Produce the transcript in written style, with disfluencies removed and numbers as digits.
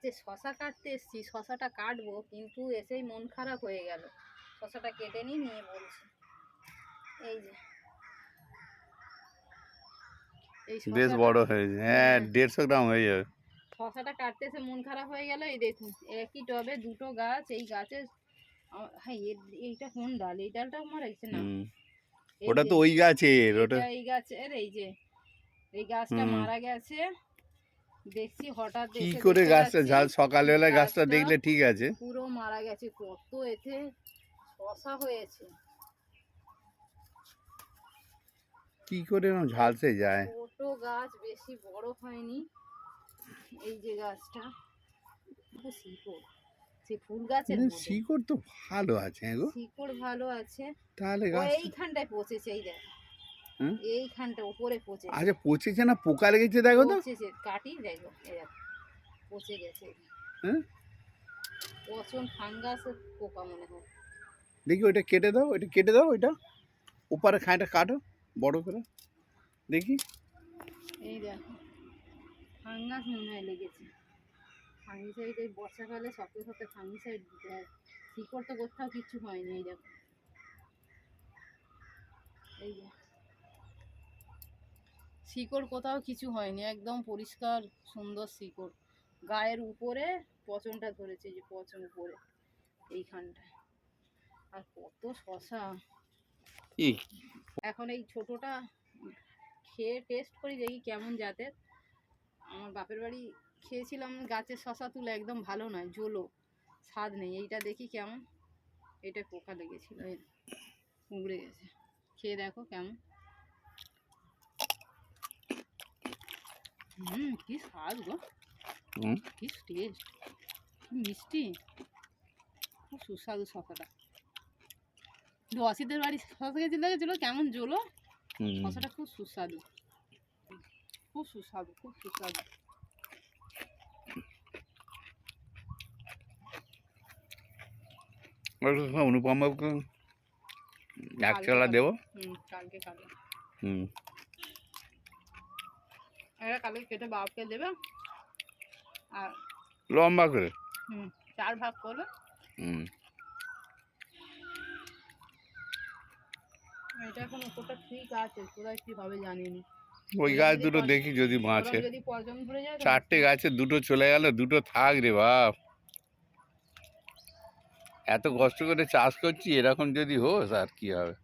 যে শশা কাটতে এসছি, শশাটা কাটবো কিন্তু এসেই মন খারাপ হয়ে গেল। শশাটা কেটে নিয়ে বলছি। এই যে এই বেশ বড় হয়েছে, হ্যাঁ 150 গ্রাম হয়ে যাবে। শশাটা কাটতে এসে মন খারাপ হয়ে গেল। এই দেখুন একই টবে দুটো গাছ, এই গাছের হ্যাঁ এইটা কোন ডাল? এই ডালটাও মারা গেছে না, ওটা তো ওই গাছের, ওটা এই গাছের এই গাছটা মারা গেছে। দেখছি হঠাৎ কি করে গাছটা ঝাল সকালবেলা গাছটা দেখলে ঠিক আছে, পুরো মারা গেছে। কত এতে শশা হয়েছে, কি করে ঝালসে যায়। ছোট গাছ, বেশি বড় হয়নি। এই যে গাছটা শিকড়, সে ফুল গাছের শিকড় তো ভালো আছে, শিকড় ভালো আছে। তাহলে এইখানটায় পচেছে, এই দেখ এইখানটা উপরে পচেছে। আচ্ছা পচেছে না পোকা লেগেছে? দেখো তো, পচেছে, কাটি দেখো, এই দেখো পচে গেছে। পচন ফাঙ্গাসের পোকা মনে হয়। দেখি ওইটা কেটে দাও, ওইটা কেটে দাও, ওইটা উপরে খাঁটা কাটো বড় করে দেখি। এই দেখো ফাঙ্গাস মনে হয় লেগেছে। ফাঙ্গিসাইড এই বর্ষাকালে সপ্তাহে সপ্তাহে ফাঙ্গিসাইড দিতে হয়। শিকড় তো কোথাও কিছু হয়নি। এই দেখো, এই যে শিকড় কোথাও কিছু হয়নি, একদম পরিষ্কার সুন্দর শিকড়। গায়ের উপরে পচনটা ধরেছে, যে পচন উপরে এইখানটায়। আর কত শশা। এখন এই ছোটটা খেয়ে টেস্ট করি দেখি কেমন জাতের। আমার বাপের বাড়ি খেয়েছিলাম গাছের শশা তুলে, একদম ভালো নয়, জলো, স্বাদ নেই। এইটা দেখি কেমন। এটা পোকা লেগেছিল, কুঁকড়ে গেছে। খেয়ে দেখো কেমন। কি স্বাদ গো, কি টেস্ট, মিষ্টি, খুব সুস্বাদু শশাটা। অসিদের বাড়ি শশা গেছিল, কেমন জলো। শশাটা খুব সুস্বাদু, খুব সুস্বাদু, খুব সুস্বাদু। অনুপম বাবুকে এক চালা দেবো, কালকে খাবে। এটা কালকে কেটে বাপকে দেবে, আর লম্বা করে 4 ভাগ করবে। এটা এখন উপরটা ঠিক আছে, কোথায় কি হবে জানিনি। ওই গাছ দুটো দেখি যদি বাঁচে। যদি পর্যন্ত ধরে যায়, 4টে গাছে 2টো চলে গেল, 2টো থাক রে বাপ। এত কষ্ট করে চাষ করছি, এরকম যদি হোস আর কি হবে।